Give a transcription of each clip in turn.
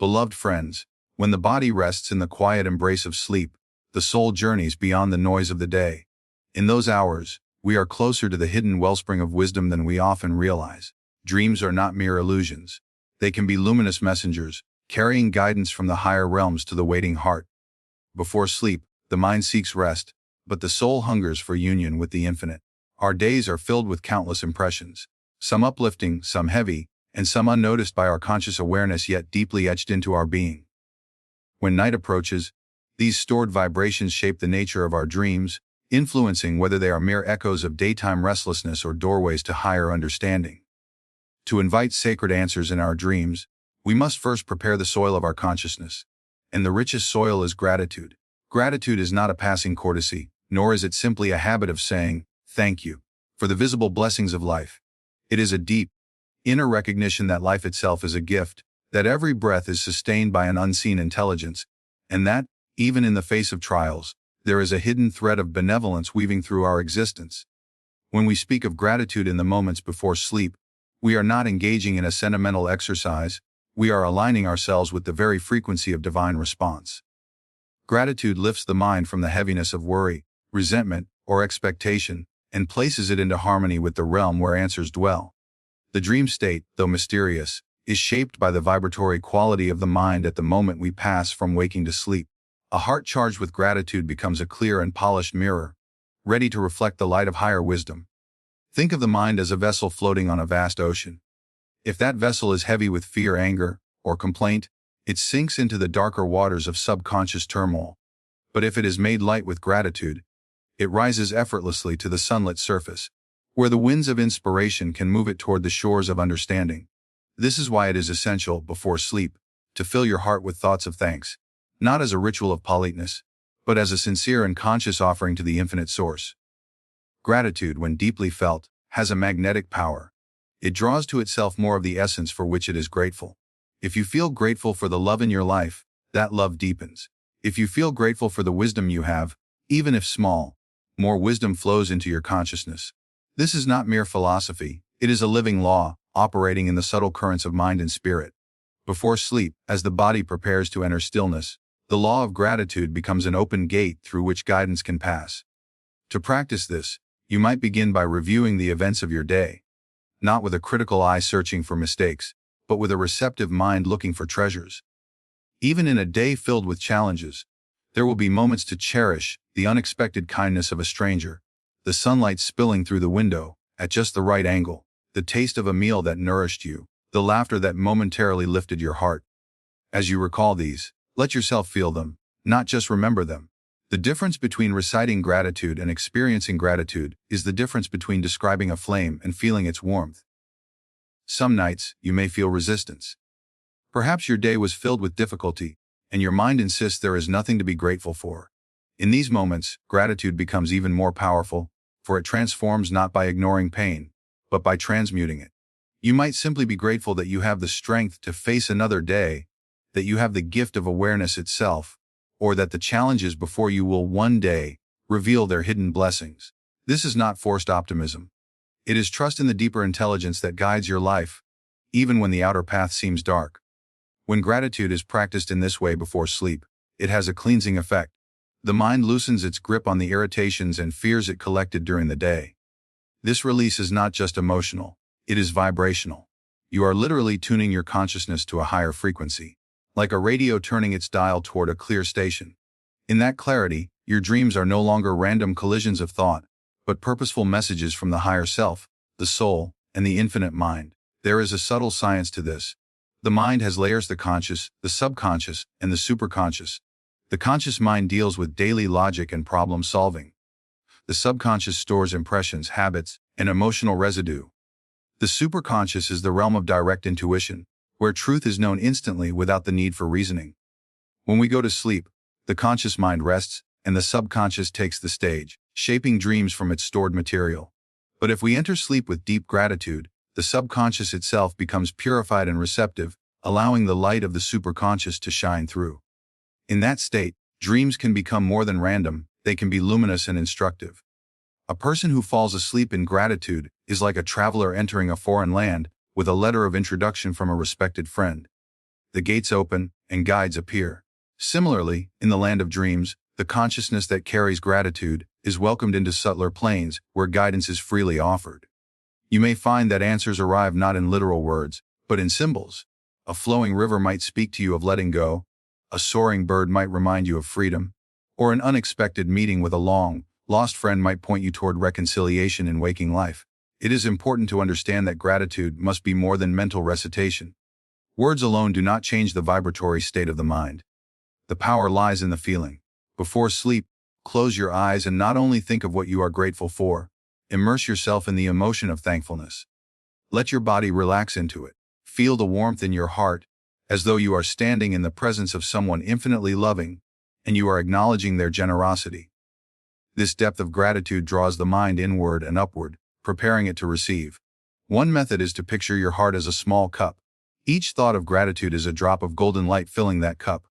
Beloved friends, when the body rests in the quiet embrace of sleep, the soul journeys beyond the noise of the day. In those hours, we are closer to the hidden wellspring of wisdom than we often realize. Dreams are not mere illusions. They can be luminous messengers, carrying guidance from the higher realms to the waiting heart. Before sleep, the mind seeks rest, but the soul hungers for union with the infinite. Our days are filled with countless impressions, some uplifting, some heavy, and some unnoticed by our conscious awareness yet deeply etched into our being. When night approaches, these stored vibrations shape the nature of our dreams, influencing whether they are mere echoes of daytime restlessness or doorways to higher understanding. To invite sacred answers in our dreams, we must first prepare the soil of our consciousness. And the richest soil is gratitude. Gratitude is not a passing courtesy, nor is it simply a habit of saying, "Thank you," for the visible blessings of life. It is a deep, inner recognition that life itself is a gift, that every breath is sustained by an unseen intelligence, and that, even in the face of trials, there is a hidden thread of benevolence weaving through our existence. When we speak of gratitude in the moments before sleep, we are not engaging in a sentimental exercise, we are aligning ourselves with the very frequency of divine response. Gratitude lifts the mind from the heaviness of worry, resentment, or expectation, and places it into harmony with the realm where answers dwell. The dream state, though mysterious, is shaped by the vibratory quality of the mind at the moment we pass from waking to sleep. A heart charged with gratitude becomes a clear and polished mirror, ready to reflect the light of higher wisdom. Think of the mind as a vessel floating on a vast ocean. If that vessel is heavy with fear, anger, or complaint, it sinks into the darker waters of subconscious turmoil. But if it is made light with gratitude, it rises effortlessly to the sunlit surface, where the winds of inspiration can move it toward the shores of understanding. This is why it is essential, before sleep, to fill your heart with thoughts of thanks, not as a ritual of politeness, but as a sincere and conscious offering to the infinite source. Gratitude, when deeply felt, has a magnetic power. It draws to itself more of the essence for which it is grateful. If you feel grateful for the love in your life, that love deepens. If you feel grateful for the wisdom you have, even if small, more wisdom flows into your consciousness. This is not mere philosophy, it is a living law, operating in the subtle currents of mind and spirit. Before sleep, as the body prepares to enter stillness, the law of gratitude becomes an open gate through which guidance can pass. To practice this, you might begin by reviewing the events of your day, not with a critical eye searching for mistakes, but with a receptive mind looking for treasures. Even in a day filled with challenges, there will be moments to cherish: the unexpected kindness of a stranger, the sunlight spilling through the window at just the right angle, the taste of a meal that nourished you, the laughter that momentarily lifted your heart. As you recall these, let yourself feel them, not just remember them. The difference between reciting gratitude and experiencing gratitude is the difference between describing a flame and feeling its warmth. Some nights, you may feel resistance. Perhaps your day was filled with difficulty, and your mind insists there is nothing to be grateful for. In these moments, gratitude becomes even more powerful, for it transforms not by ignoring pain, but by transmuting it. You might simply be grateful that you have the strength to face another day, that you have the gift of awareness itself, or that the challenges before you will one day reveal their hidden blessings. This is not forced optimism. It is trust in the deeper intelligence that guides your life, even when the outer path seems dark. When gratitude is practiced in this way before sleep, it has a cleansing effect. The mind loosens its grip on the irritations and fears it collected during the day. This release is not just emotional, it is vibrational. You are literally tuning your consciousness to a higher frequency, like a radio turning its dial toward a clear station. In that clarity, your dreams are no longer random collisions of thought, but purposeful messages from the higher self, the soul, and the infinite mind. There is a subtle science to this. The mind has layers: the conscious, the subconscious, and the superconscious. The conscious mind deals with daily logic and problem solving. The subconscious stores impressions, habits, and emotional residue. The superconscious is the realm of direct intuition, where truth is known instantly without the need for reasoning. When we go to sleep, the conscious mind rests, and the subconscious takes the stage, shaping dreams from its stored material. But if we enter sleep with deep gratitude, the subconscious itself becomes purified and receptive, allowing the light of the superconscious to shine through. In that state, dreams can become more than random, they can be luminous and instructive. A person who falls asleep in gratitude is like a traveler entering a foreign land with a letter of introduction from a respected friend. the gates open, and guides appear. Similarly, in the land of dreams, the consciousness that carries gratitude is welcomed into subtler planes where guidance is freely offered. You may find that answers arrive not in literal words, but in symbols. A flowing river might speak to you of letting go, a soaring bird might remind you of freedom, or an unexpected meeting with a long-lost friend might point you toward reconciliation in waking life. It is important to understand that gratitude must be more than mental recitation. Words alone do not change the vibratory state of the mind. The power lies in the feeling. Before sleep, close your eyes and not only think of what you are grateful for, immerse yourself in the emotion of thankfulness. Let your body relax into it. Feel the warmth in your heart, as though you are standing in the presence of someone infinitely loving, and you are acknowledging their generosity. This depth of gratitude draws the mind inward and upward, preparing it to receive. One method is to picture your heart as a small cup. Each thought of gratitude is a drop of golden light filling that cup.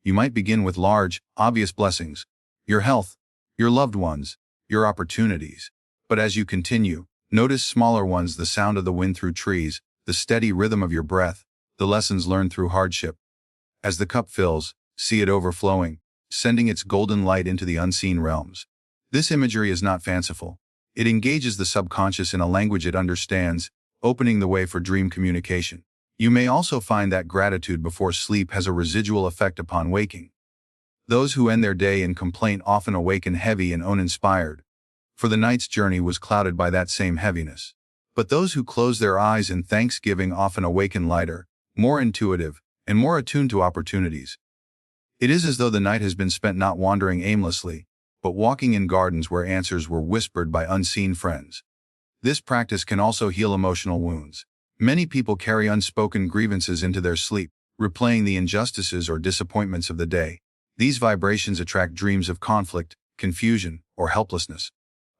You might begin with large, obvious blessings, your health, your loved ones, your opportunities. But as you continue, notice smaller ones: the sound of the wind through trees, the steady rhythm of your breath, the lessons learned through hardship. As the cup fills, see it overflowing, sending its golden light into the unseen realms. This imagery is not fanciful. It engages the subconscious in a language it understands, opening the way for dream communication. You may also find that gratitude before sleep has a residual effect upon waking. Those who end their day in complaint often awaken heavy and uninspired, for the night's journey was clouded by that same heaviness. But those who close their eyes in thanksgiving often awaken lighter, more intuitive, and more attuned to opportunities. It is as though the night has been spent not wandering aimlessly, but walking in gardens where answers were whispered by unseen friends. This practice can also heal emotional wounds. Many people carry unspoken grievances into their sleep, replaying the injustices or disappointments of the day. These vibrations attract dreams of conflict, confusion, or helplessness.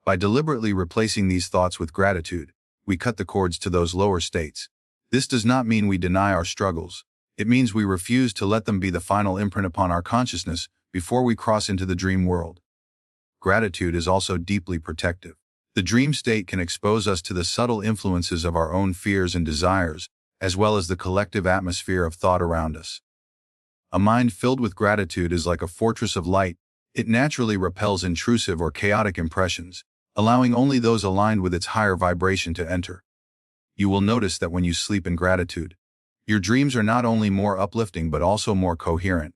By deliberately replacing these thoughts with gratitude, we cut the cords to those lower states. This does not mean we deny our struggles. It means we refuse to let them be the final imprint upon our consciousness before we cross into the dream world. Gratitude is also deeply protective. The dream state can expose us to the subtle influences of our own fears and desires, as well as the collective atmosphere of thought around us. A mind filled with gratitude is like a fortress of light. It naturally repels intrusive or chaotic impressions, allowing only those aligned with its higher vibration to enter. You will notice that when you sleep in gratitude, your dreams are not only more uplifting but also more coherent.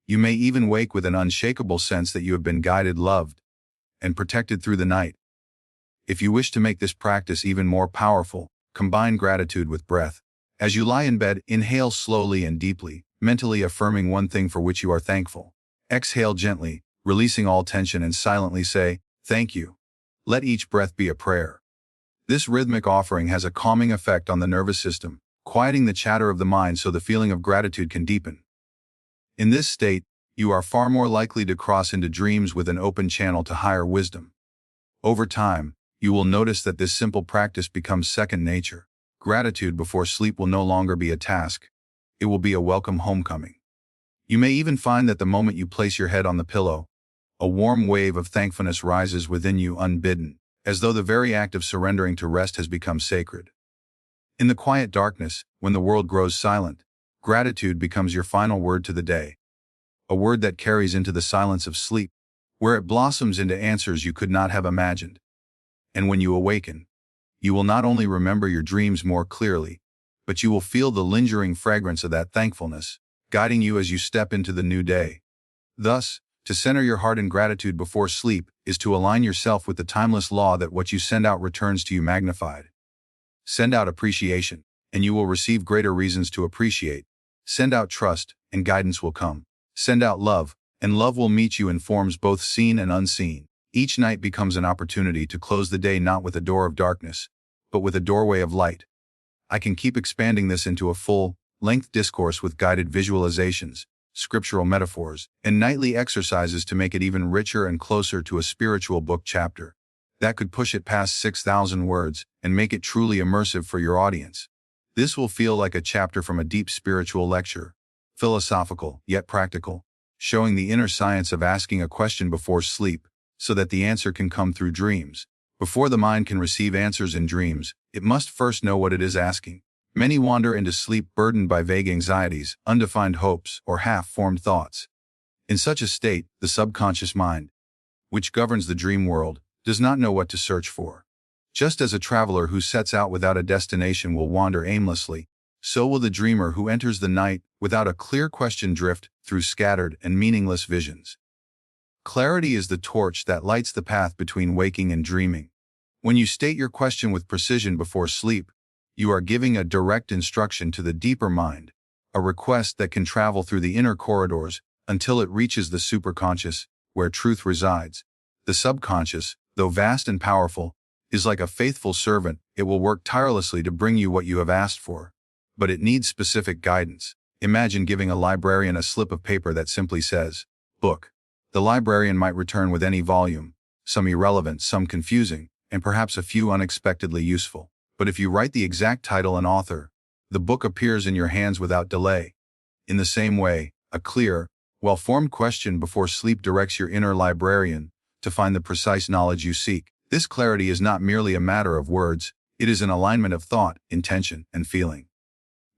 You may even wake with an unshakable sense that you have been guided, loved, and protected through the night. If you wish to make this practice even more powerful, combine gratitude with breath. As you lie in bed, inhale slowly and deeply, mentally affirming one thing for which you are thankful. Exhale gently, releasing all tension, and silently say, "Thank you." Let each breath be a prayer. This rhythmic offering has a calming effect on the nervous system, quieting the chatter of the mind so the feeling of gratitude can deepen. In this state, you are far more likely to cross into dreams with an open channel to higher wisdom. Over time, you will notice that this simple practice becomes second nature. Gratitude before sleep will no longer be a task. It will be a welcome homecoming. You may even find that the moment you place your head on the pillow, a warm wave of thankfulness rises within you unbidden, as though the very act of surrendering to rest has become sacred. In the quiet darkness, when the world grows silent, gratitude becomes your final word to the day. A word that carries into the silence of sleep, where it blossoms into answers you could not have imagined. And when you awaken, you will not only remember your dreams more clearly, but you will feel the lingering fragrance of that thankfulness, guiding you as you step into the new day. Thus, to center your heart in gratitude before sleep is to align yourself with the timeless law that what you send out returns to you magnified. Send out appreciation, and you will receive greater reasons to appreciate. Send out trust, and guidance will come. Send out love, and love will meet you in forms both seen and unseen. Each night becomes an opportunity to close the day not with a door of darkness, but with a doorway of light. I can keep expanding this into a full-length discourse with guided visualizations, scriptural metaphors, and nightly exercises to make it even richer and closer to a spiritual book chapter that could push it past 6,000 words and make it truly immersive for your audience. This will feel like a chapter from a deep spiritual lecture, philosophical yet practical, showing the inner science of asking a question before sleep, so that the answer can come through dreams. Before the mind can receive answers in dreams, it must first know what it is asking. Many wander into sleep burdened by vague anxieties, undefined hopes, or half-formed thoughts. In such a state, the subconscious mind, which governs the dream world, does not know what to search for. Just as a traveler who sets out without a destination will wander aimlessly, so will the dreamer who enters the night without a clear question drift through scattered and meaningless visions. Clarity is the torch that lights the path between waking and dreaming. When you state your question with precision before sleep, you are giving a direct instruction to the deeper mind, a request that can travel through the inner corridors until it reaches the superconscious, where truth resides. The subconscious, though vast and powerful, is like a faithful servant. It will work tirelessly to bring you what you have asked for. But it needs specific guidance. Imagine giving a librarian a slip of paper that simply says, "Book." The librarian might return with any volume, some irrelevant, some confusing, and perhaps a few unexpectedly useful. But if you write the exact title and author, the book appears in your hands without delay. In the same way, a clear, well-formed question before sleep directs your inner librarian to find the precise knowledge you seek. This clarity is not merely a matter of words, it is an alignment of thought, intention, and feeling.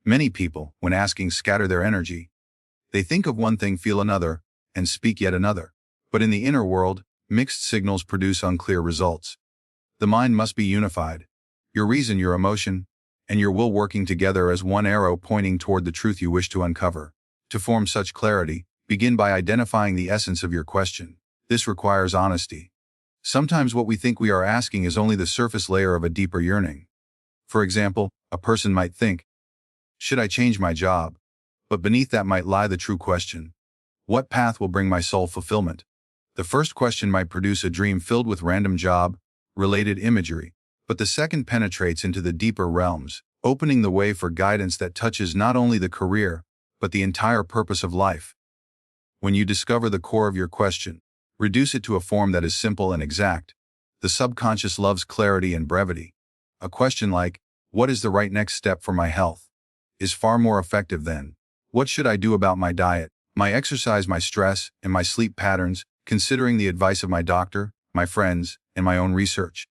Many people, when asking, scatter their energy. They think of one thing, feel another, and speak yet another. But in the inner world, mixed signals produce unclear results. The mind must be unified, your reason, your emotion, and your will working together as one arrow pointing toward the truth you wish to uncover. To form such clarity, begin by identifying the essence of your question. This requires honesty. Sometimes what we think we are asking is only the surface layer of a deeper yearning. For example, a person might think, "Should I change my job?" But beneath that might lie the true question. What path will bring my soul fulfillment? The first question might produce a dream filled with random job-related imagery, but the second penetrates into the deeper realms, opening the way for guidance that touches not only the career, but the entire purpose of life. When you discover the core of your question, reduce it to a form that is simple and exact. The subconscious loves clarity and brevity. A question like, "What is the right next step for my health?" is far more effective than, "What should I do about my diet, my exercise, my stress, and my sleep patterns, considering the advice of my doctor, my friends, and my own research?"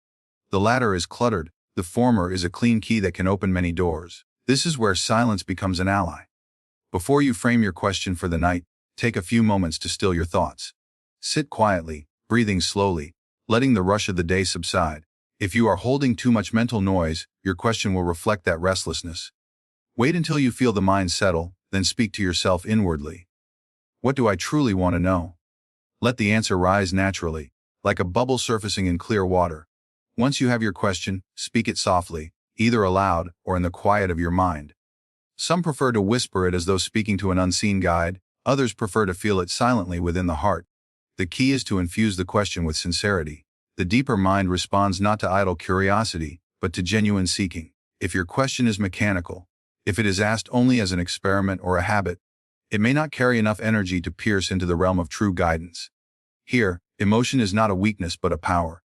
The latter is cluttered, the former is a clean key that can open many doors. This is where silence becomes an ally. Before you frame your question for the night, take a few moments to still your thoughts. Sit quietly, breathing slowly, letting the rush of the day subside. If you are holding too much mental noise, your question will reflect that restlessness. Wait until you feel the mind settle, then speak to yourself inwardly. What do I truly want to know? Let the answer rise naturally, like a bubble surfacing in clear water. Once you have your question, speak it softly, either aloud or in the quiet of your mind. Some prefer to whisper it as though speaking to an unseen guide, others prefer to feel it silently within the heart. The key is to infuse the question with sincerity. The deeper mind responds not to idle curiosity, but to genuine seeking. If your question is mechanical, if it is asked only as an experiment or a habit, it may not carry enough energy to pierce into the realm of true guidance. Here, emotion is not a weakness but a power.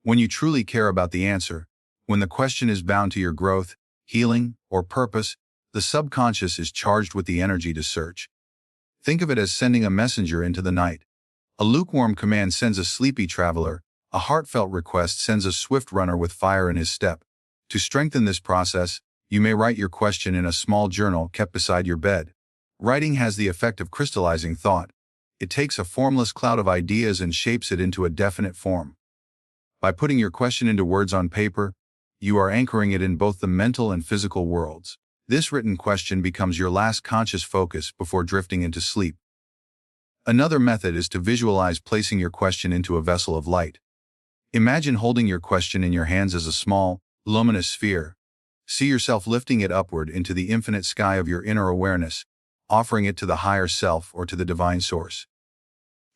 When you truly care about the answer, when the question is bound to your growth, healing, or purpose, the subconscious is charged with the energy to search. Think of it as sending a messenger into the night. A lukewarm command sends a sleepy traveler, a heartfelt request sends a swift runner with fire in his step. To strengthen this process, you may write your question in a small journal kept beside your bed. Writing has the effect of crystallizing thought. It takes a formless cloud of ideas and shapes it into a definite form. By putting your question into words on paper, you are anchoring it in both the mental and physical worlds. This written question becomes your last conscious focus before drifting into sleep. Another method is to visualize placing your question into a vessel of light. Imagine holding your question in your hands as a small, luminous sphere. See yourself lifting it upward into the infinite sky of your inner awareness, offering it to the higher self or to the divine source.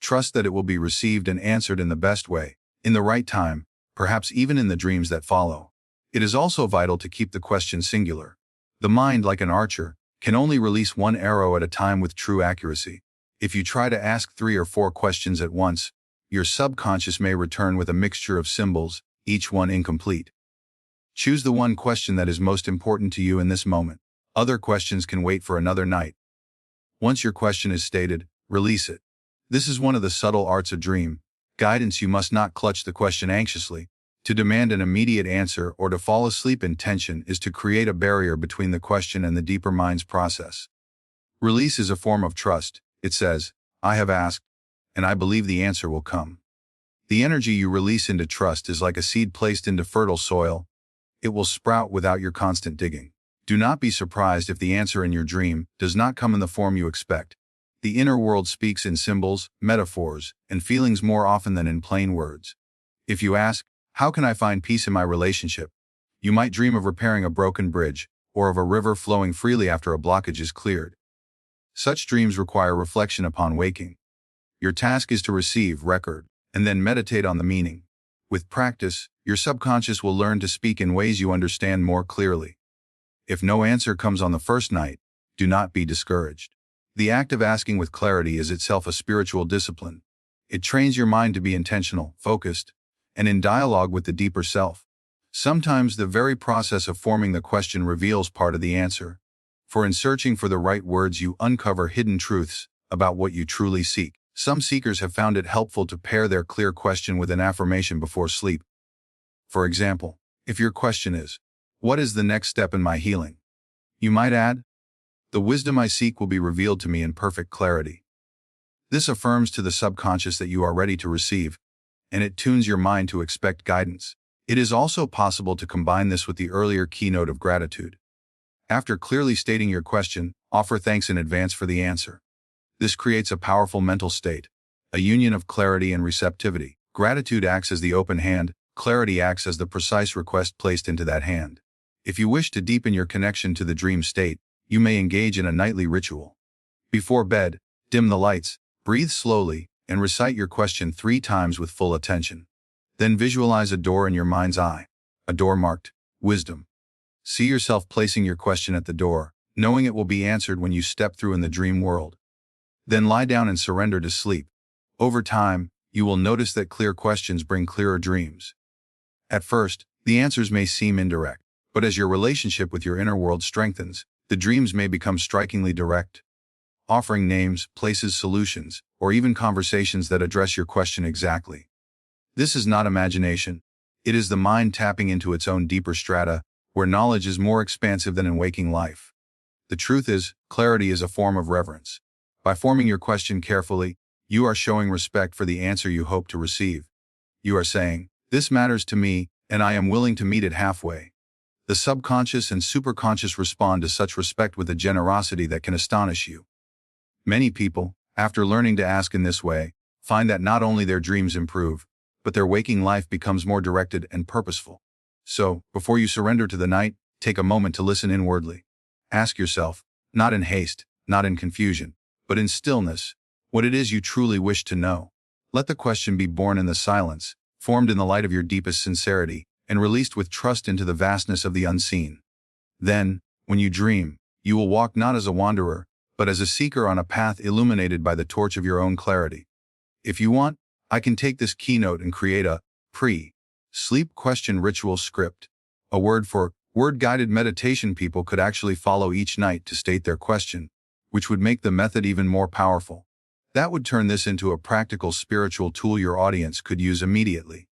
Trust that it will be received and answered in the best way, in the right time, perhaps even in the dreams that follow. It is also vital to keep the question singular. The mind, like an archer, can only release one arrow at a time with true accuracy. If you try to ask 3 or 4 questions at once, your subconscious may return with a mixture of symbols, each one incomplete. Choose the one question that is most important to you in this moment. Other questions can wait for another night. Once your question is stated, release it. This is one of the subtle arts of dream guidance. You must not clutch the question anxiously. To demand an immediate answer or to fall asleep in tension is to create a barrier between the question and the deeper mind's process. Release is a form of trust. It says, I have asked, and I believe the answer will come. The energy you release into trust is like a seed placed into fertile soil. It will sprout without your constant digging. Do not be surprised if the answer in your dream does not come in the form you expect. The inner world speaks in symbols, metaphors, and feelings more often than in plain words. If you ask, how can I find peace in my relationship? You might dream of repairing a broken bridge, or of a river flowing freely after a blockage is cleared. Such dreams require reflection upon waking. Your task is to receive, record, and then meditate on the meaning. With practice, your subconscious will learn to speak in ways you understand more clearly. If no answer comes on the first night, do not be discouraged. The act of asking with clarity is itself a spiritual discipline. It trains your mind to be intentional, focused, and in dialogue with the deeper self. Sometimes the very process of forming the question reveals part of the answer. For in searching for the right words, you uncover hidden truths about what you truly seek. Some seekers have found it helpful to pair their clear question with an affirmation before sleep. For example, if your question is, what is the next step in my healing? You might add, the wisdom I seek will be revealed to me in perfect clarity. This affirms to the subconscious that you are ready to receive, and it tunes your mind to expect guidance. It is also possible to combine this with the earlier keynote of gratitude. After clearly stating your question, offer thanks in advance for the answer. This creates a powerful mental state, a union of clarity and receptivity. Gratitude acts as the open hand, clarity acts as the precise request placed into that hand. If you wish to deepen your connection to the dream state, you may engage in a nightly ritual. Before bed, dim the lights, breathe slowly, and recite your question 3 times with full attention. Then visualize a door in your mind's eye, a door marked wisdom. See yourself placing your question at the door, knowing it will be answered when you step through in the dream world. Then lie down and surrender to sleep. Over time, you will notice that clear questions bring clearer dreams. At first, the answers may seem indirect, but as your relationship with your inner world strengthens, the dreams may become strikingly direct, offering names, places, solutions, or even conversations that address your question exactly. This is not imagination. It is the mind tapping into its own deeper strata, where knowledge is more expansive than in waking life. The truth is, clarity is a form of reverence. By forming your question carefully, you are showing respect for the answer you hope to receive. You are saying, this matters to me, and I am willing to meet it halfway. The subconscious and superconscious respond to such respect with a generosity that can astonish you. Many people, after learning to ask in this way, find that not only their dreams improve, but their waking life becomes more directed and purposeful. So, before you surrender to the night, take a moment to listen inwardly. Ask yourself, not in haste, not in confusion, but in stillness, what it is you truly wish to know. Let the question be born in the silence, formed in the light of your deepest sincerity, and released with trust into the vastness of the unseen. Then, when you dream, you will walk not as a wanderer, but as a seeker on a path illuminated by the torch of your own clarity. If you want, I can take this keynote and create a pre-sleep question ritual script, a word-guided meditation people could actually follow each night to state their question, which would make the method even more powerful. That would turn this into a practical spiritual tool your audience could use immediately.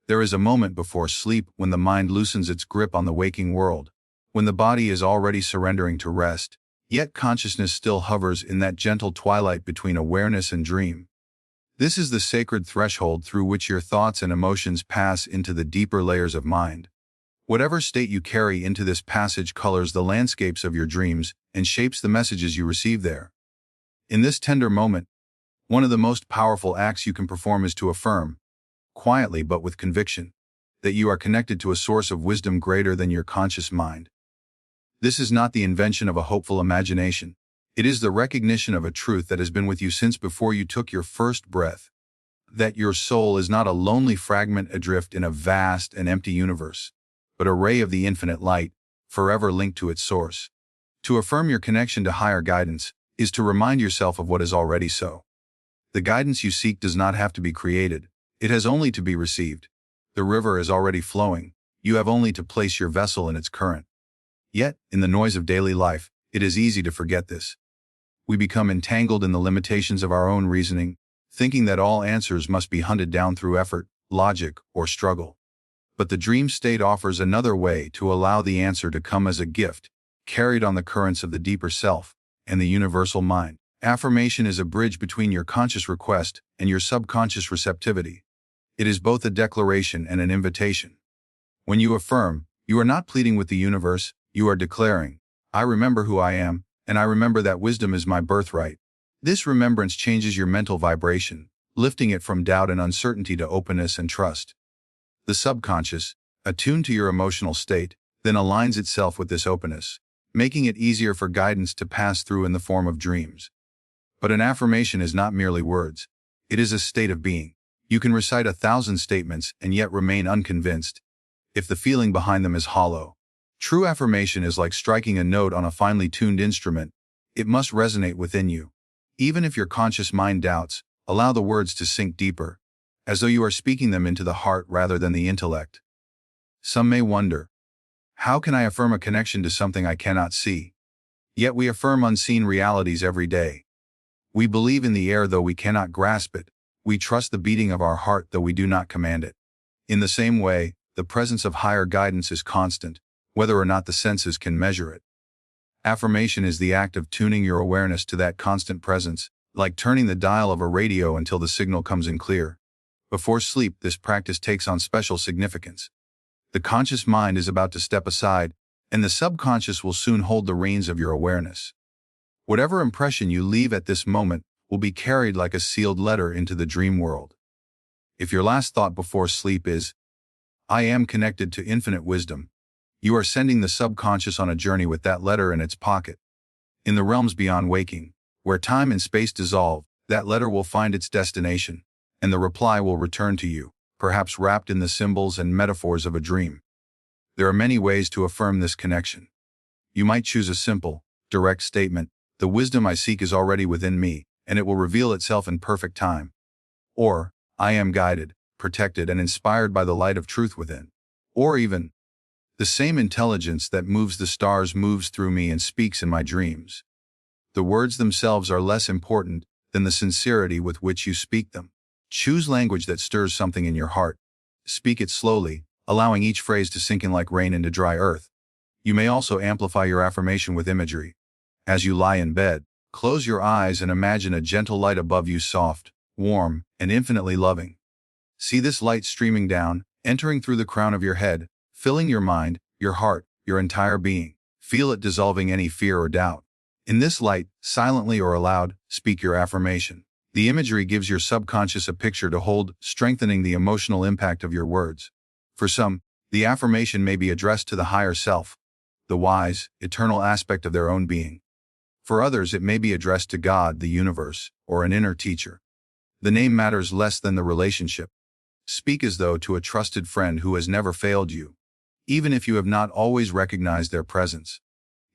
There is a moment before sleep when the mind loosens its grip on the waking world, when the body is already surrendering to rest, yet consciousness still hovers in that gentle twilight between awareness and dream. This is the sacred threshold through which your thoughts and emotions pass into the deeper layers of mind. Whatever state you carry into this passage colors the landscapes of your dreams and shapes the messages you receive there. In this tender moment, one of the most powerful acts you can perform is to affirm, quietly but with conviction, that you are connected to a source of wisdom greater than your conscious mind. This is not the invention of a hopeful imagination. It is the recognition of a truth that has been with you since before you took your first breath. That your soul is not a lonely fragment adrift in a vast and empty universe, but a ray of the infinite light, forever linked to its source. To affirm your connection to higher guidance is to remind yourself of what is already so. The guidance you seek does not have to be created. It has only to be received. The river is already flowing. You have only to place your vessel in its current. Yet, in the noise of daily life, it is easy to forget this. We become entangled in the limitations of our own reasoning, thinking that all answers must be hunted down through effort, logic, or struggle. But the dream state offers another way to allow the answer to come as a gift, carried on the currents of the deeper self and the universal mind. Affirmation is a bridge between your conscious request and your subconscious receptivity. It is both a declaration and an invitation. When you affirm, you are not pleading with the universe, you are declaring, I remember who I am, and I remember that wisdom is my birthright. This remembrance changes your mental vibration, lifting it from doubt and uncertainty to openness and trust. The subconscious, attuned to your emotional state, then aligns itself with this openness, making it easier for guidance to pass through in the form of dreams. But an affirmation is not merely words. It is a state of being. You can recite 1,000 statements and yet remain unconvinced, if the feeling behind them is hollow. True affirmation is like striking a note on a finely tuned instrument. It must resonate within you. Even if your conscious mind doubts, allow the words to sink deeper, as though you are speaking them into the heart rather than the intellect. Some may wonder, how can I affirm a connection to something I cannot see? Yet we affirm unseen realities every day. We believe in the air though we cannot grasp it. We trust the beating of our heart though we do not command it. In the same way, the presence of higher guidance is constant, whether or not the senses can measure it. Affirmation is the act of tuning your awareness to that constant presence, like turning the dial of a radio until the signal comes in clear. Before sleep, this practice takes on special significance. The conscious mind is about to step aside, and the subconscious will soon hold the reins of your awareness. Whatever impression you leave at this moment will be carried like a sealed letter into the dream world. If your last thought before sleep is, I am connected to infinite wisdom, you are sending the subconscious on a journey with that letter in its pocket. In the realms beyond waking, where time and space dissolve, that letter will find its destination, and the reply will return to you, perhaps wrapped in the symbols and metaphors of a dream. There are many ways to affirm this connection. You might choose a simple, direct statement, the wisdom I seek is already within me, and it will reveal itself in perfect time. Or, I am guided, protected, and inspired by the light of truth within. Or even, the same intelligence that moves the stars moves through me and speaks in my dreams. The words themselves are less important than the sincerity with which you speak them. Choose language that stirs something in your heart. Speak it slowly, allowing each phrase to sink in like rain into dry earth. You may also amplify your affirmation with imagery. As you lie in bed, close your eyes and imagine a gentle light above you, soft, warm, and infinitely loving. See this light streaming down, entering through the crown of your head, filling your mind, your heart, your entire being. Feel it dissolving any fear or doubt. In this light, silently or aloud, speak your affirmation. The imagery gives your subconscious a picture to hold, strengthening the emotional impact of your words. For some, the affirmation may be addressed to the higher self, the wise, eternal aspect of their own being. For others, it may be addressed to God, the universe, or an inner teacher. The name matters less than the relationship. Speak as though to a trusted friend who has never failed you, even if you have not always recognized their presence.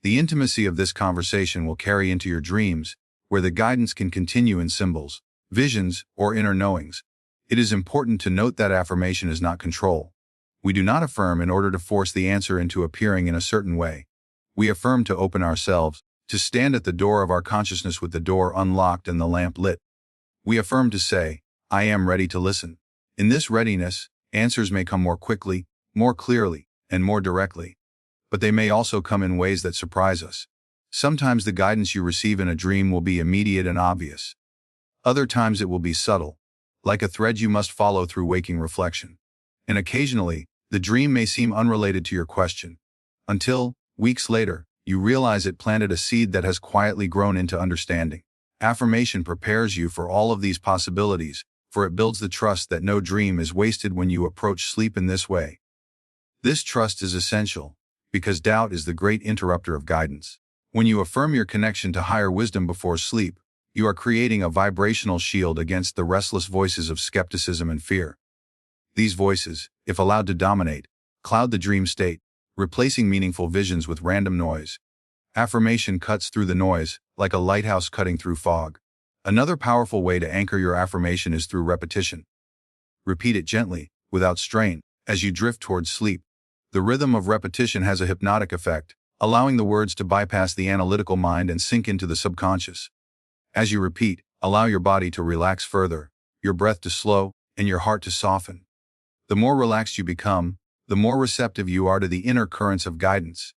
The intimacy of this conversation will carry into your dreams, where the guidance can continue in symbols, visions, or inner knowings. It is important to note that affirmation is not control. We do not affirm in order to force the answer into appearing in a certain way. We affirm to open ourselves, to stand at the door of our consciousness with the door unlocked and the lamp lit. We affirm to say, I am ready to listen. In this readiness, answers may come more quickly, more clearly, and more directly. But they may also come in ways that surprise us. Sometimes the guidance you receive in a dream will be immediate and obvious. Other times it will be subtle, like a thread you must follow through waking reflection. And occasionally, the dream may seem unrelated to your question, until, weeks later, you realize it planted a seed that has quietly grown into understanding. Affirmation prepares you for all of these possibilities, for it builds the trust that no dream is wasted when you approach sleep in this way. This trust is essential, because doubt is the great interrupter of guidance. When you affirm your connection to higher wisdom before sleep, you are creating a vibrational shield against the restless voices of skepticism and fear. These voices, if allowed to dominate, cloud the dream state, replacing meaningful visions with random noise. Affirmation cuts through the noise, like a lighthouse cutting through fog. Another powerful way to anchor your affirmation is through repetition. Repeat it gently, without strain, as you drift towards sleep. The rhythm of repetition has a hypnotic effect, allowing the words to bypass the analytical mind and sink into the subconscious. As you repeat, allow your body to relax further, your breath to slow, and your heart to soften. The more relaxed you become, the more receptive you are to the inner currents of guidance.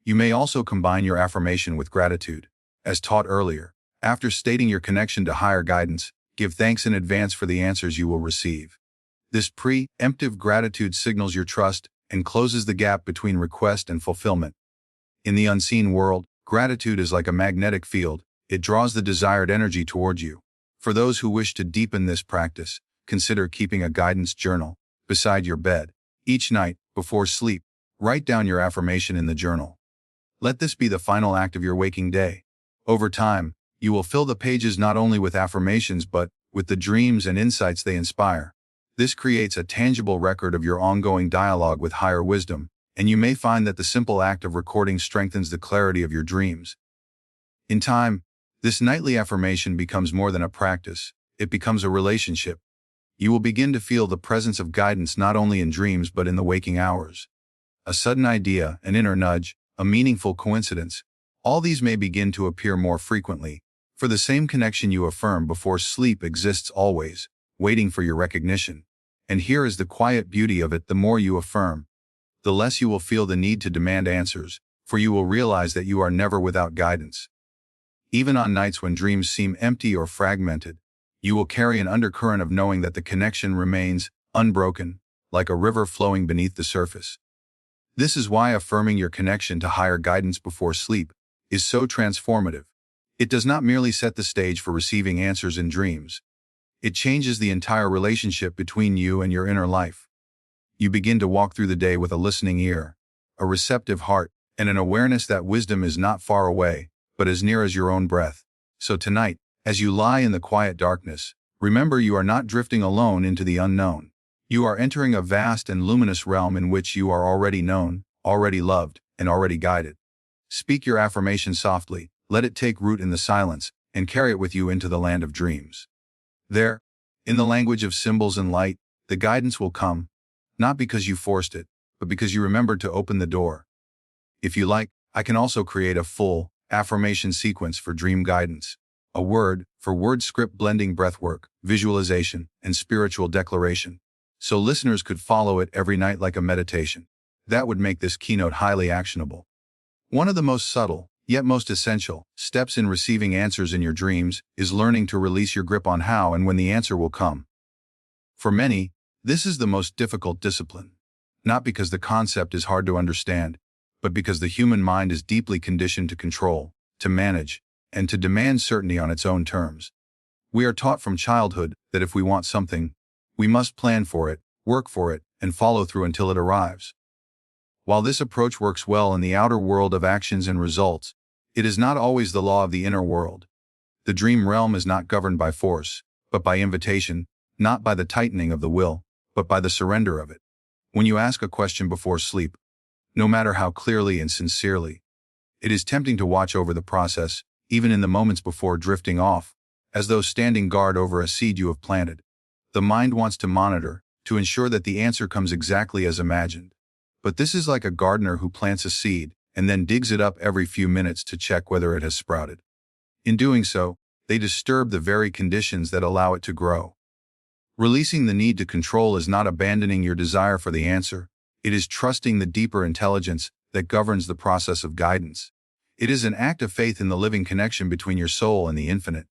You may also combine your affirmation with gratitude. As taught earlier, after stating your connection to higher guidance, give thanks in advance for the answers you will receive. This preemptive gratitude signals your trust and closes the gap between request and fulfillment. In the unseen world, gratitude is like a magnetic field. It draws the desired energy toward you. For those who wish to deepen this practice, consider keeping a guidance journal beside your bed. Each night, before sleep, write down your affirmation in the journal. Let this be the final act of your waking day. Over time, you will fill the pages not only with affirmations but with the dreams and insights they inspire. This creates a tangible record of your ongoing dialogue with higher wisdom, and you may find that the simple act of recording strengthens the clarity of your dreams. In time, this nightly affirmation becomes more than a practice. It becomes a relationship. You will begin to feel the presence of guidance not only in dreams but in the waking hours. A sudden idea, an inner nudge, a meaningful coincidence, all these may begin to appear more frequently, for the same connection you affirm before sleep exists always, waiting for your recognition. And here is the quiet beauty of it: the more you affirm, the less you will feel the need to demand answers, for you will realize that you are never without guidance. Even on nights when dreams seem empty or fragmented, you will carry an undercurrent of knowing that the connection remains unbroken, like a river flowing beneath the surface. This is why affirming your connection to higher guidance before sleep is so transformative. It does not merely set the stage for receiving answers in dreams. It changes the entire relationship between you and your inner life. You begin to walk through the day with a listening ear, a receptive heart, and an awareness that wisdom is not far away, but as near as your own breath. So tonight, as you lie in the quiet darkness, remember you are not drifting alone into the unknown. You are entering a vast and luminous realm in which you are already known, already loved, and already guided. Speak your affirmation softly, let it take root in the silence, and carry it with you into the land of dreams. There, in the language of symbols and light, the guidance will come, not because you forced it, but because you remembered to open the door. If you like, I can also create a full affirmation sequence for dream guidance. A word-for-word script blending breathwork, visualization, and spiritual declaration, so listeners could follow it every night like a meditation. That would make this keynote highly actionable. One of the most subtle, yet most essential, steps in receiving answers in your dreams is learning to release your grip on how and when the answer will come. For many, this is the most difficult discipline, not because the concept is hard to understand, but because the human mind is deeply conditioned to control, to manage, and to demand certainty on its own terms. We are taught from childhood that if we want something, we must plan for it, work for it, and follow through until it arrives. While this approach works well in the outer world of actions and results, it is not always the law of the inner world. The dream realm is not governed by force, but by invitation, not by the tightening of the will, but by the surrender of it. When you ask a question before sleep, no matter how clearly and sincerely, it is tempting to watch over the process, even in the moments before drifting off, as though standing guard over a seed you have planted. The mind wants to monitor, to ensure that the answer comes exactly as imagined. But this is like a gardener who plants a seed and then digs it up every few minutes to check whether it has sprouted. In doing so, they disturb the very conditions that allow it to grow. Releasing the need to control is not abandoning your desire for the answer. It is trusting the deeper intelligence that governs the process of guidance. It is an act of faith in the living connection between your soul and the infinite.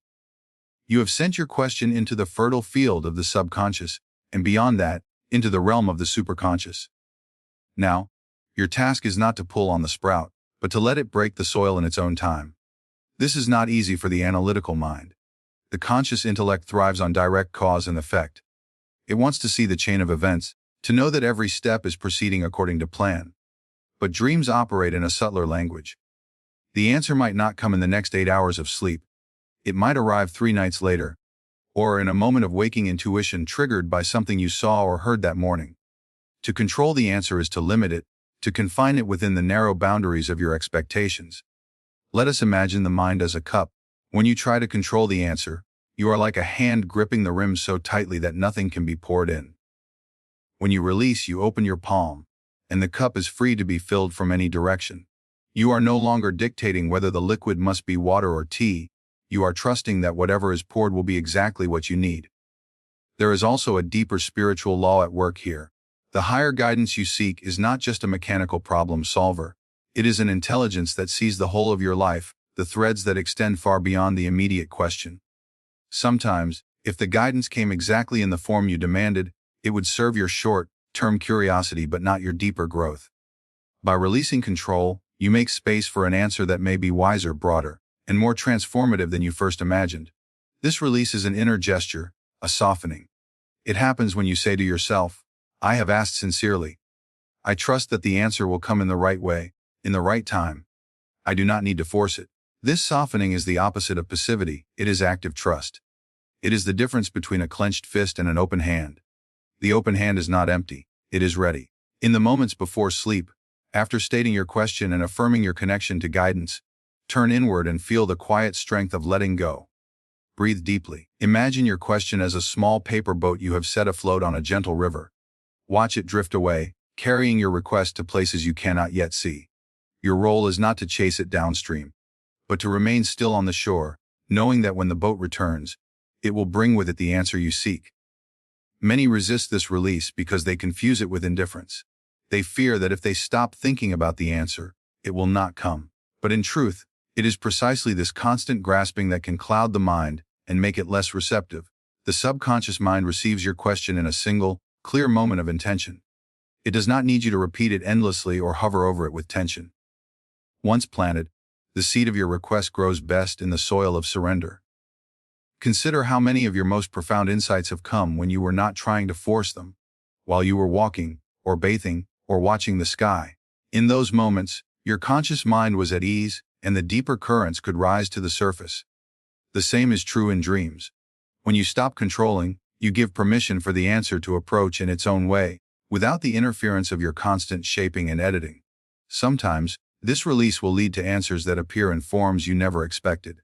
You have sent your question into the fertile field of the subconscious, and beyond that, into the realm of the superconscious. Now, your task is not to pull on the sprout, but to let it break the soil in its own time. This is not easy for the analytical mind. The conscious intellect thrives on direct cause and effect. It wants to see the chain of events, to know that every step is proceeding according to plan. But dreams operate in a subtler language. The answer might not come in the next 8 hours of sleep. It might arrive 3 nights later, or in a moment of waking intuition triggered by something you saw or heard that morning. To control the answer is to limit it, to confine it within the narrow boundaries of your expectations. Let us imagine the mind as a cup. When you try to control the answer, you are like a hand gripping the rim so tightly that nothing can be poured in. When you release, you open your palm, and the cup is free to be filled from any direction. You are no longer dictating whether the liquid must be water or tea. You are trusting that whatever is poured will be exactly what you need. There is also a deeper spiritual law at work here, The higher guidance you seek is not just a mechanical problem solver. It is an intelligence that sees the whole of your life, the threads that extend far beyond the immediate question. Sometimes, if the guidance came exactly in the form you demanded, it would serve your short-term curiosity but not your deeper growth. By releasing control, you make space for an answer that may be wiser, broader, and more transformative than you first imagined. This release is an inner gesture, a softening. It happens when you say to yourself, "I have asked sincerely. I trust that the answer will come in the right way, in the right time. I do not need to force it." This softening is the opposite of passivity. It is active trust. It is the difference between a clenched fist and an open hand. The open hand is not empty. It is ready. In the moments before sleep, after stating your question and affirming your connection to guidance, turn inward and feel the quiet strength of letting go. Breathe deeply. Imagine your question as a small paper boat you have set afloat on a gentle river. Watch it drift away, carrying your request to places you cannot yet see. Your role is not to chase it downstream, but to remain still on the shore, knowing that when the boat returns, it will bring with it the answer you seek. Many resist this release because they confuse it with indifference. They fear that if they stop thinking about the answer, it will not come. But in truth, it is precisely this constant grasping that can cloud the mind and make it less receptive. The subconscious mind receives your question in a single, clear moment of intention. It does not need you to repeat it endlessly or hover over it with tension. Once planted, the seed of your request grows best in the soil of surrender. Consider how many of your most profound insights have come when you were not trying to force them, while you were walking, or bathing, or watching the sky. In those moments, your conscious mind was at ease, and the deeper currents could rise to the surface. The same is true in dreams. When you stop controlling, you give permission for the answer to approach in its own way, without the interference of your constant shaping and editing. Sometimes, this release will lead to answers that appear in forms you never expected.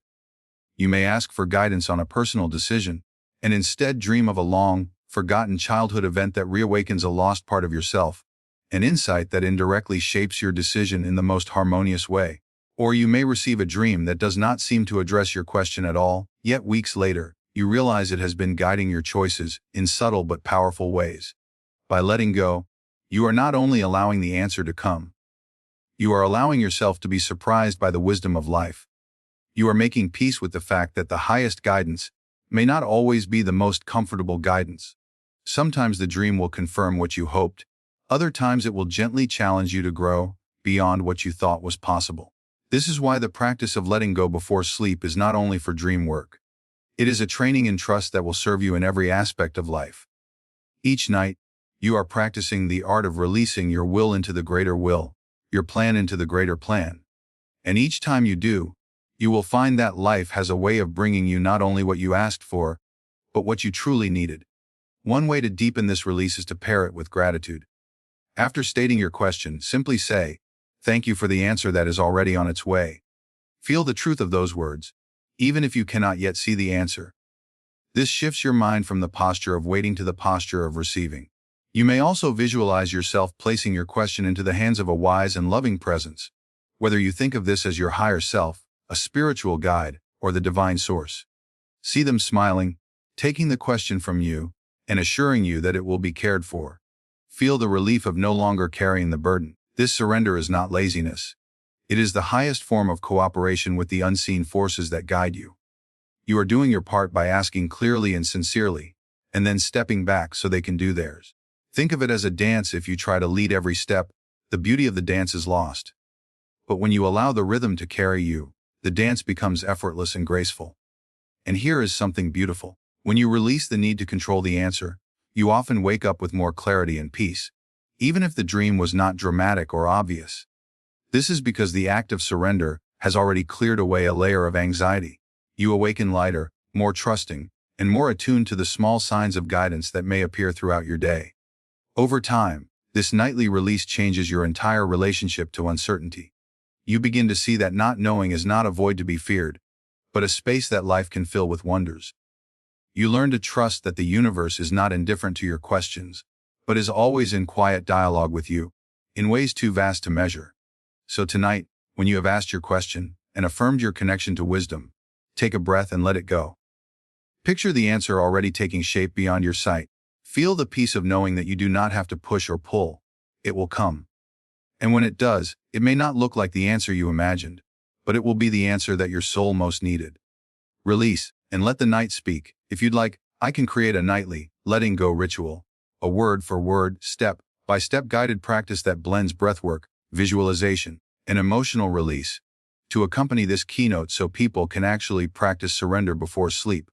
You may ask for guidance on a personal decision, and instead dream of a long, forgotten childhood event that reawakens a lost part of yourself, an insight that indirectly shapes your decision in the most harmonious way. Or you may receive a dream that does not seem to address your question at all, yet weeks later, you realize it has been guiding your choices in subtle but powerful ways. By letting go, you are not only allowing the answer to come, you are allowing yourself to be surprised by the wisdom of life. You are making peace with the fact that the highest guidance may not always be the most comfortable guidance. Sometimes the dream will confirm what you hoped, other times it will gently challenge you to grow beyond what you thought was possible. This is why the practice of letting go before sleep is not only for dream work. It is a training in trust that will serve you in every aspect of life. Each night, you are practicing the art of releasing your will into the greater will, your plan into the greater plan. And each time you do, you will find that life has a way of bringing you not only what you asked for, but what you truly needed. One way to deepen this release is to pair it with gratitude. After stating your question, simply say, "Thank you for the answer that is already on its way." Feel the truth of those words, even if you cannot yet see the answer. This shifts your mind from the posture of waiting to the posture of receiving. You may also visualize yourself placing your question into the hands of a wise and loving presence, whether you think of this as your higher self, a spiritual guide, or the divine source. See them smiling, taking the question from you, and assuring you that it will be cared for. Feel the relief of no longer carrying the burden. This surrender is not laziness. It is the highest form of cooperation with the unseen forces that guide you. You are doing your part by asking clearly and sincerely, and then stepping back so they can do theirs. Think of it as a dance. If you try to lead every step, the beauty of the dance is lost. But when you allow the rhythm to carry you, the dance becomes effortless and graceful. And here is something beautiful. When you release the need to control the answer, you often wake up with more clarity and peace, even if the dream was not dramatic or obvious. This is because the act of surrender has already cleared away a layer of anxiety. You awaken lighter, more trusting, and more attuned to the small signs of guidance that may appear throughout your day. Over time, this nightly release changes your entire relationship to uncertainty. You begin to see that not knowing is not a void to be feared, but a space that life can fill with wonders. You learn to trust that the universe is not indifferent to your questions, but is always in quiet dialogue with you, in ways too vast to measure. So tonight, when you have asked your question and affirmed your connection to wisdom, take a breath and let it go. Picture the answer already taking shape beyond your sight. Feel the peace of knowing that you do not have to push or pull. It will come. And when it does, it may not look like the answer you imagined, but it will be the answer that your soul most needed. Release, and let the night speak. If you'd like, I can create a nightly, letting go ritual, a word-for-word, step-by-step guided practice that blends breathwork, visualization, and emotional release to accompany this keynote so people can actually practice surrender before sleep.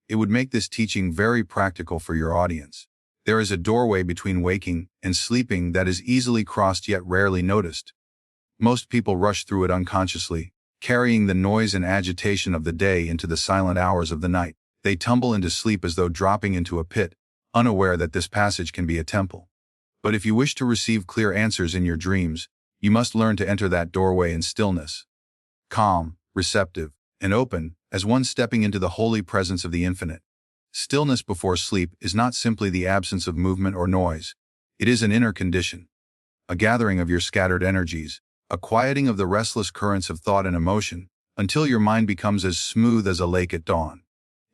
It would make this teaching very practical for your audience. There is a doorway between waking and sleeping that is easily crossed yet rarely noticed. Most people rush through it unconsciously, carrying the noise and agitation of the day into the silent hours of the night. They tumble into sleep as though dropping into a pit, unaware that this passage can be a temple. But if you wish to receive clear answers in your dreams, you must learn to enter that doorway in stillness. Calm, receptive, and open, as one stepping into the holy presence of the infinite. Stillness before sleep is not simply the absence of movement or noise. It is an inner condition, a gathering of your scattered energies, a quieting of the restless currents of thought and emotion, until your mind becomes as smooth as a lake at dawn.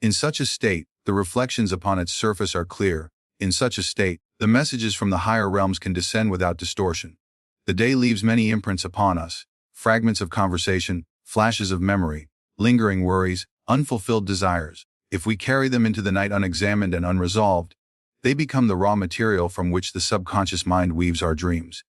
In such a state, the reflections upon its surface are clear. In such a state, the messages from the higher realms can descend without distortion. The day leaves many imprints upon us, fragments of conversation, flashes of memory, lingering worries, unfulfilled desires. If we carry them into the night unexamined and unresolved, they become the raw material from which the subconscious mind weaves our dreams.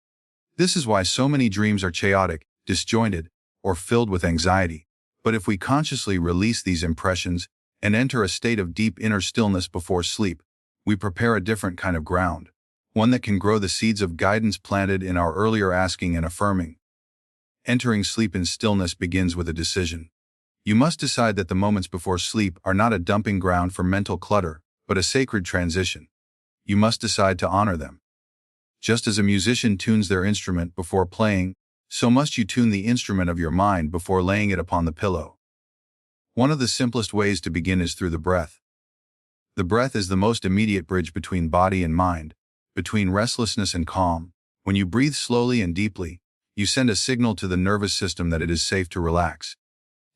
This is why so many dreams are chaotic, disjointed, or filled with anxiety. But if we consciously release these impressions and enter a state of deep inner stillness before sleep, we prepare a different kind of ground, one that can grow the seeds of guidance planted in our earlier asking and affirming. Entering sleep in stillness begins with a decision. You must decide that the moments before sleep are not a dumping ground for mental clutter, but a sacred transition. You must decide to honor them. Just as a musician tunes their instrument before playing, so must you tune the instrument of your mind before laying it upon the pillow. One of the simplest ways to begin is through the breath. The breath is the most immediate bridge between body and mind, between restlessness and calm. When you breathe slowly and deeply, you send a signal to the nervous system that it is safe to relax.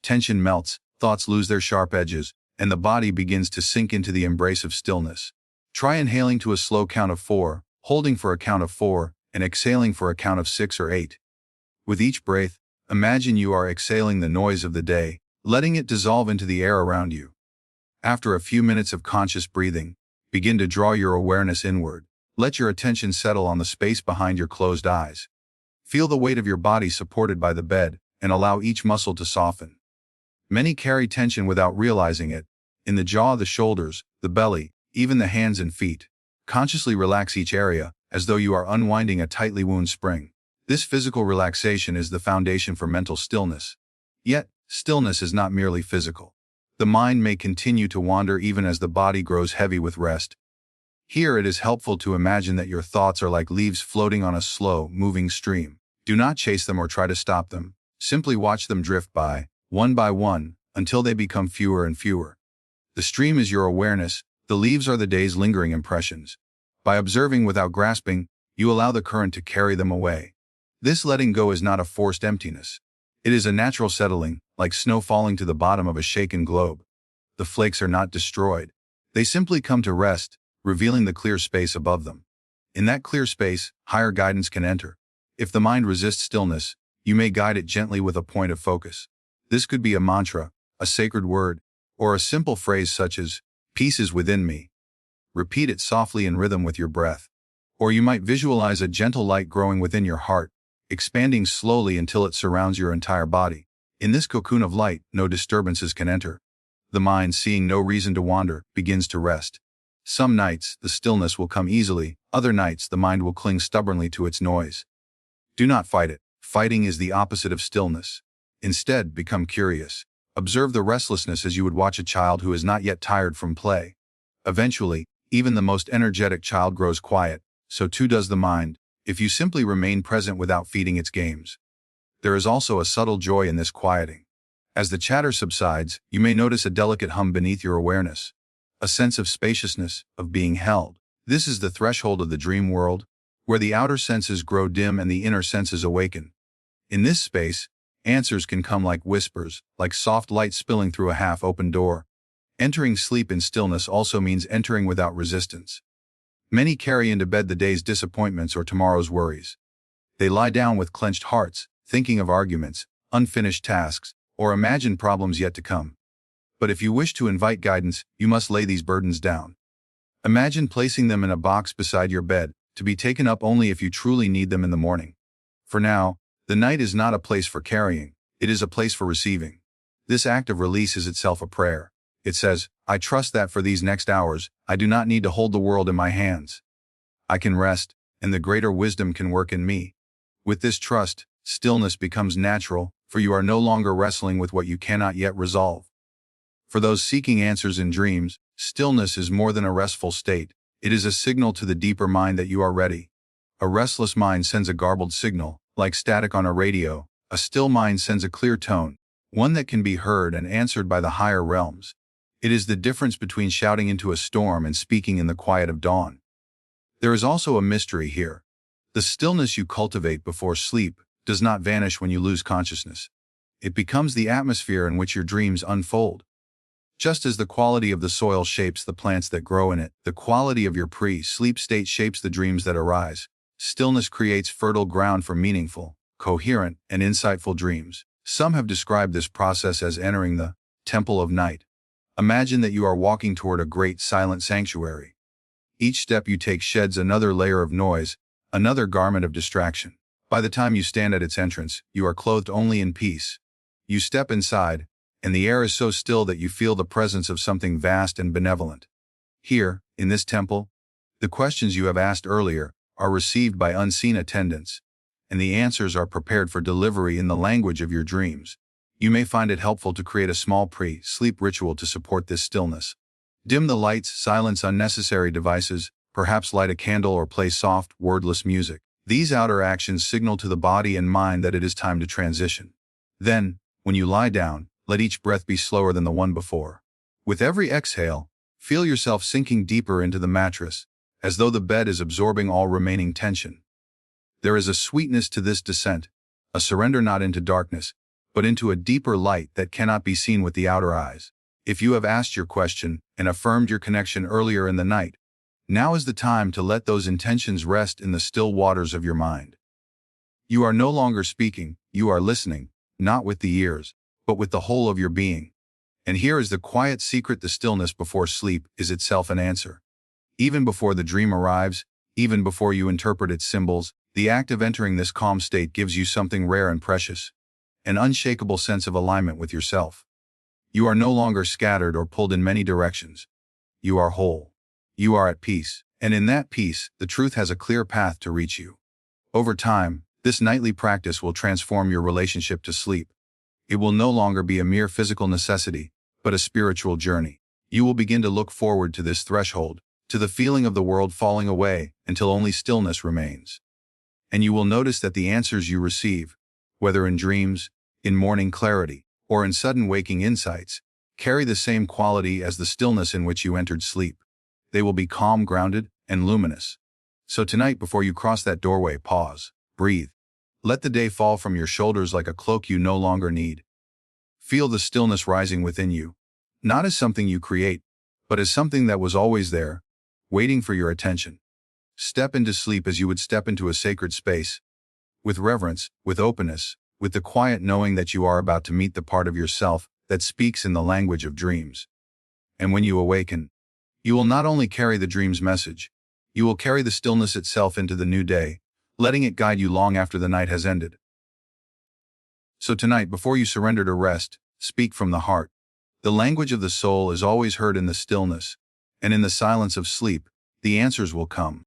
Tension melts, thoughts lose their sharp edges, and the body begins to sink into the embrace of stillness. Try inhaling to a slow count of 4, holding for a count of 4, and exhaling for a count of 6 or 8. With each breath, imagine you are exhaling the noise of the day, letting it dissolve into the air around you. After a few minutes of conscious breathing, begin to draw your awareness inward. Let your attention settle on the space behind your closed eyes. Feel the weight of your body supported by the bed, and allow each muscle to soften. Many carry tension without realizing it, in the jaw, the shoulders, the belly, even the hands and feet. Consciously relax each area, as though you are unwinding a tightly wound spring. This physical relaxation is the foundation for mental stillness. Yet, stillness is not merely physical. The mind may continue to wander even as the body grows heavy with rest. Here it is helpful to imagine that your thoughts are like leaves floating on a slow, moving stream. Do not chase them or try to stop them. Simply watch them drift by one, until they become fewer and fewer. The stream is your awareness, the leaves are the day's lingering impressions. By observing without grasping, you allow the current to carry them away. This letting go is not a forced emptiness. It is a natural settling, like snow falling to the bottom of a shaken globe. The flakes are not destroyed. They simply come to rest, revealing the clear space above them. In that clear space, higher guidance can enter. If the mind resists stillness, you may guide it gently with a point of focus. This could be a mantra, a sacred word, or a simple phrase such as, "Peace is within me." Repeat it softly in rhythm with your breath. Or you might visualize a gentle light growing within your heart, expanding slowly until it surrounds your entire body. In this cocoon of light, no disturbances can enter. The mind, seeing no reason to wander, begins to rest. Some nights, the stillness will come easily. Other nights, the mind will cling stubbornly to its noise. Do not fight it. Fighting is the opposite of stillness. Instead, become curious. Observe the restlessness as you would watch a child who is not yet tired from play. Eventually, even the most energetic child grows quiet, so too does the mind, if you simply remain present without feeding its games. There is also a subtle joy in this quieting. As the chatter subsides, you may notice a delicate hum beneath your awareness. A sense of spaciousness, of being held. This is the threshold of the dream world, where the outer senses grow dim and the inner senses awaken. In this space, answers can come like whispers, like soft light spilling through a half-open door. Entering sleep in stillness also means entering without resistance. Many carry into bed the day's disappointments or tomorrow's worries. They lie down with clenched hearts, thinking of arguments, unfinished tasks, or imagined problems yet to come. But if you wish to invite guidance, you must lay these burdens down. Imagine placing them in a box beside your bed, to be taken up only if you truly need them in the morning. For now, the night is not a place for carrying, it is a place for receiving. This act of release is itself a prayer. It says, I trust that for these next hours, I do not need to hold the world in my hands. I can rest, and the greater wisdom can work in me. With this trust, stillness becomes natural, for you are no longer wrestling with what you cannot yet resolve. For those seeking answers in dreams, stillness is more than a restful state, it is a signal to the deeper mind that you are ready. A restless mind sends a garbled signal, like static on a radio. A still mind sends a clear tone, one that can be heard and answered by the higher realms. It is the difference between shouting into a storm and speaking in the quiet of dawn. There is also a mystery here. The stillness you cultivate before sleep does not vanish when you lose consciousness. It becomes the atmosphere in which your dreams unfold. Just as the quality of the soil shapes the plants that grow in it, the quality of your pre-sleep state shapes the dreams that arise. Stillness creates fertile ground for meaningful, coherent, and insightful dreams. Some have described this process as entering the temple of night. Imagine that you are walking toward a great silent sanctuary. Each step you take sheds another layer of noise, another garment of distraction. By the time you stand at its entrance, you are clothed only in peace. You step inside, and the air is so still that you feel the presence of something vast and benevolent. Here, in this temple, the questions you have asked earlier are received by unseen attendants, and the answers are prepared for delivery in the language of your dreams. You may find it helpful to create a small pre-sleep ritual to support this stillness. Dim the lights, silence unnecessary devices, perhaps light a candle or play soft, wordless music. These outer actions signal to the body and mind that it is time to transition. Then, when you lie down, let each breath be slower than the one before. With every exhale, feel yourself sinking deeper into the mattress, as though the bed is absorbing all remaining tension. There is a sweetness to this descent, a surrender not into darkness, but into a deeper light that cannot be seen with the outer eyes. If you have asked your question and affirmed your connection earlier in the night, now is the time to let those intentions rest in the still waters of your mind. You are no longer speaking, you are listening, not with the ears, but with the whole of your being. And here is the quiet secret: the stillness before sleep is itself an answer. Even before the dream arrives, even before you interpret its symbols, the act of entering this calm state gives you something rare and precious, an unshakable sense of alignment with yourself. You are no longer scattered or pulled in many directions. You are whole. You are at peace, and in that peace, the truth has a clear path to reach you. Over time, this nightly practice will transform your relationship to sleep. It will no longer be a mere physical necessity, but a spiritual journey. You will begin to look forward to this threshold, to the feeling of the world falling away until only stillness remains. And you will notice that the answers you receive, whether in dreams, in morning clarity, or in sudden waking insights, carry the same quality as the stillness in which you entered sleep. They will be calm, grounded, and luminous. So tonight, before you cross that doorway, pause, breathe. Let the day fall from your shoulders like a cloak you no longer need. Feel the stillness rising within you, not as something you create, but as something that was always there, waiting for your attention. Step into sleep as you would step into a sacred space, with reverence, with openness, with the quiet knowing that you are about to meet the part of yourself that speaks in the language of dreams. And when you awaken, you will not only carry the dream's message, you will carry the stillness itself into the new day, letting it guide you long after the night has ended. So tonight, before you surrender to rest, speak from the heart. The language of the soul is always heard in the stillness, and in the silence of sleep, the answers will come.